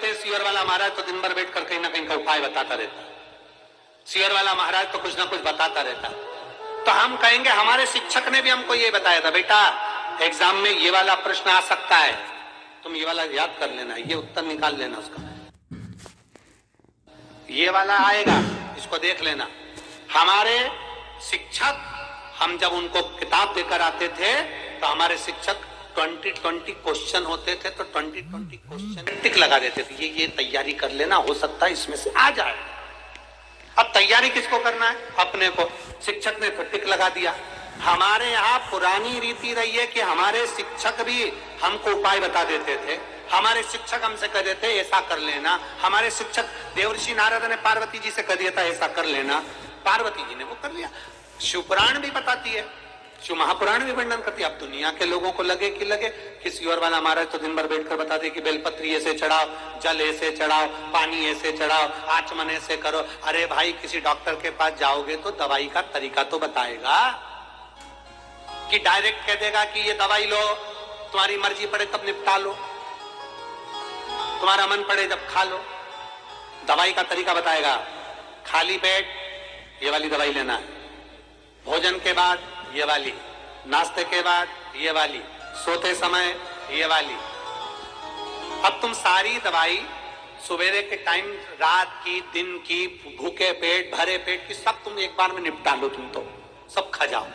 कहते हैं सियर वाला महाराज तो दिन भर बैठ कर कहीं ना कहीं का उपाय बताता रहता, सियर वाला महाराज तो कुछ ना कुछ बताता रहता। तो हम कहेंगे हमारे शिक्षक ने भी हमको ये बताया था, बेटा एग्जाम में ये वाला प्रश्न आ सकता है, तुम ये वाला याद कर लेना, ये उत्तर निकाल लेना उसका, ये वाला आएगा इसको देख लेना। हमारे शिक्षक, हम जब उनको किताब देकर आते थे तो हमारे शिक्षक 20-20 क्वेश्चन होते थे, तो 20-20 क्वेश्चन टिक लगा देते थे, ये तैयारी कर लेना, हो सकता है इसमें से आ जाए। अब तैयारी किसको करना है? अपने को। शिक्षक ने तो टिक लगा दिया। हमारे यहाँ पुरानी रीति रही है कि हमारे शिक्षक भी हमको उपाय बता देते थे, हमारे शिक्षक हमसे कह देते ऐसा कर लेना। हमारे शिक्षक देवर्षि नारद ने पार्वती जी से कह दिया था ऐसा कर लेना, पार्वती जी ने वो कर लिया। शिवपुराण भी बताती है, शिव महापुराण भी वर्णन करती है। अब दुनिया के लोगों को लगे कि सियोर वाला महाराज तो दिन भर बैठकर बता दे कि बेलपत्री ऐसे चढ़ाओ, जल ऐसे चढ़ाओ, पानी ऐसे चढ़ाओ, आचमन ऐसे करो। अरे भाई किसी डॉक्टर के पास जाओगे तो दवाई का तरीका तो बताएगा, कि डायरेक्ट कह देगा कि ये दवाई लो, तुम्हारी मर्जी पड़े तब निपटा लो, तुम्हारा मन पड़े जब खा लो। दवाई का तरीका बताएगा। खाली पेट ये वाली दवाई लेना है, भोजन के बाद ये वाली, नाश्ते के बाद ये वाली, सोते समय ये वाली। अब तुम सारी दवाई सवेरे के टाइम, रात की, दिन की, भूखे पेट, भरे पेट की, सब तुम एक बार में निपटा लो। तुम तो सब खा जाओ,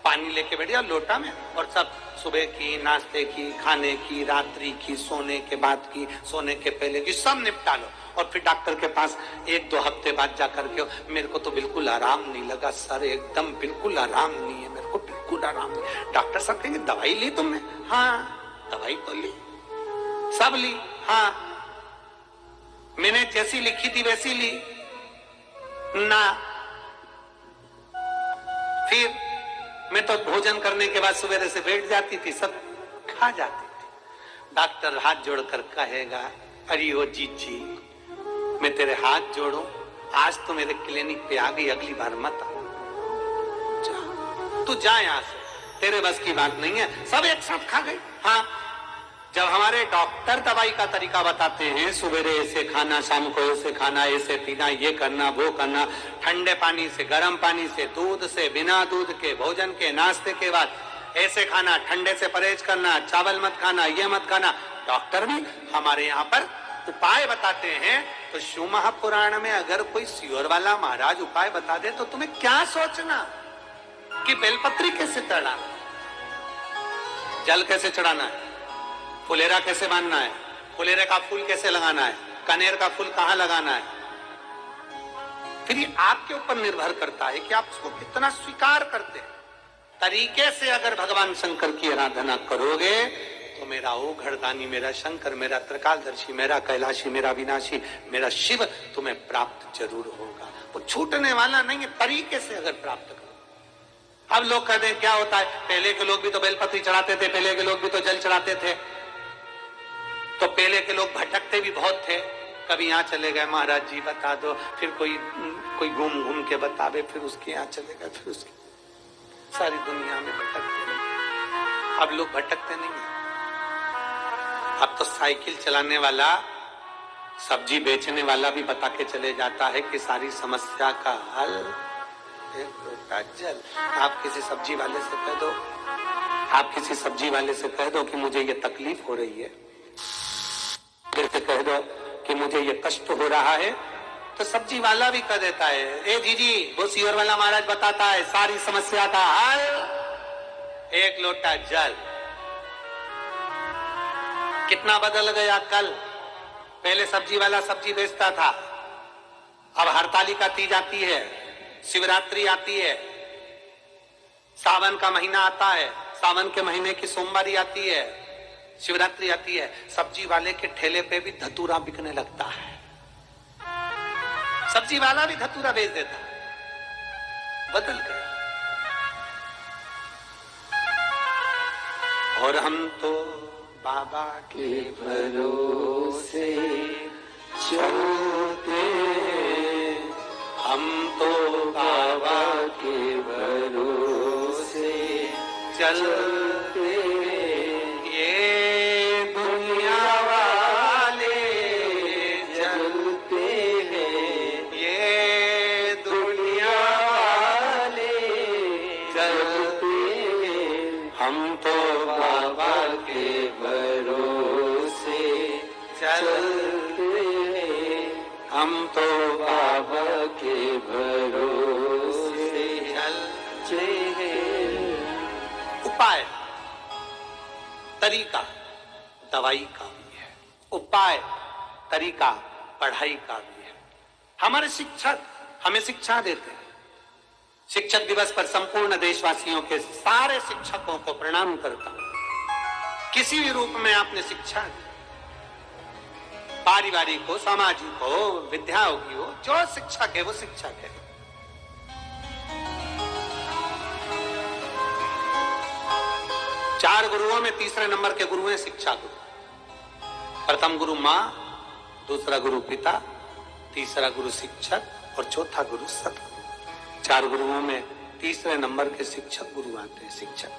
पानी लेके बैठ जाओ लोटा में, और सब सुबह की, नाश्ते की, खाने की, रात्रि की, सोने के बाद की, सोने के पहले की, सब निपटा लो। और फिर डॉक्टर के पास 1-2 हफ्ते बाद जाकर के, मेरे को तो बिल्कुल आराम नहीं लगा सर, एकदम बिल्कुल आराम नहीं है, मेरे को बिल्कुल आराम नहीं। डॉक्टर साहब कहेंगे दवाई ली तुमने? हाँ दवाई तो ली, सब ली। हाँ मैंने जैसी लिखी थी वैसी ली ना। फिर मैं तो भोजन करने के बाद सवेरे से बैठ जाती थी, सब खा जाती थी। डॉक्टर हाथ जोड़कर कहेगा, अरे ओ जीजी मैं तेरे हाथ जोड़ूं, आज तो मेरे क्लिनिक पे आ गई, अगली बार मत आ, तू जा यहां से, तेरे बस की बात नहीं है। सब एक साथ खा गए। हाँ जब हमारे डॉक्टर दवाई का तरीका बताते हैं, सवेरे ऐसे खाना, शाम को ऐसे खाना, ऐसे पीना, ये करना, वो करना, ठंडे पानी से, गर्म पानी से, दूध से, बिना दूध के, भोजन के, नाश्ते के बाद ऐसे खाना, ठंडे से परहेज करना, चावल मत खाना, ये मत खाना, डॉक्टर भी हमारे यहाँ पर उपाय बताते हैं। तो शिव महापुराण में अगर कोई सियोर वाला महाराज उपाय बता दे तो तुम्हें क्या सोचना कि बेलपत्री कैसे चढ़ाना, जल कैसे चढ़ाना है, फुलेरा कैसे बांधना है, फुलेरे का फूल कैसे लगाना है, कनेर का फूल कहां लगाना है। फिर ये आपके ऊपर निर्भर करता है कि आप उसको कितना स्वीकार करते हैं। तरीके से अगर भगवान शंकर की आराधना करोगे तो मेरा ओघड़दानी, मेरा शंकर, मेरा त्रिकालदर्शी, मेरा कैलाशी, मेरा विनाशी, मेरा शिव तुम्हें प्राप्त जरूर होगा। वो छूटने वाला नहीं है, तरीके से अगर प्राप्त करो। अब लोग कहते हैं क्या होता है, पहले के लोग भी तो बेलपत्री चढ़ाते थे, पहले के लोग भी तो जल चढ़ाते थे, तो पहले के लोग भटकते भी बहुत थे। कभी यहाँ चले गए महाराज जी बता दो, फिर कोई घूम घूम के बतावे, फिर उसके यहाँ चले गए, फिर उसकी सारी दुनिया में भटकते रहे। अब लोग भटकते नहीं है। अब तो साइकिल चलाने वाला, सब्जी बेचने वाला भी बता के चले जाता है कि सारी समस्या का हल एक लोटा जल। आप किसी सब्जी वाले से कह दो, आप किसी सब्जी वाले से कह दो कि मुझे ये तकलीफ हो रही है, जैसे कह दो कि मुझे ये कष्ट हो रहा है, तो सब्जी वाला भी कह देता है, ए जीजी वो सियोर वाला महाराज बताता है सारी समस्या का हल एक लोटा जल। कितना बदल गया कल। पहले सब्जी वाला सब्जी बेचता था, अब हरतालिका तीज आती है, शिवरात्रि आती है, सावन का महीना आता है, सावन के महीने की सोमवारी आती है, शिवरात्रि आती है, सब्जी वाले के ठेले पे भी धतूरा बिकने लगता है। सब्जी वाला भी धतूरा बेच देता है। बदल गया। और हम तो बाबा के भरोसे चलते, हम तो बाबा के भरोसे चलते, ये दुनिया वाले चलते हैं, हम तो बाबा के भरोसे चलते हैं। उपाय तरीका दवाई का भी है, उपाय तरीका पढ़ाई का भी है। हमारे शिक्षक हमें शिक्षा देते हैं। शिक्षक दिवस पर संपूर्ण देशवासियों के सारे शिक्षकों को प्रणाम करता हूं। किसी भी रूप में आपने शिक्षा दी, पारिवारिक हो, सामाजिक हो, विद्यायोगी हो, जो शिक्षक है वो शिक्षक है। चार गुरुओं में तीसरे नंबर के गुरु हैं शिक्षा गुरु। प्रथम गुरु मां, दूसरा गुरु पिता, तीसरा गुरु शिक्षक और चौथा गुरु सतगुरु। चार गुरुओं में तीसरे नंबर के शिक्षक गुरु आते हैं। शिक्षक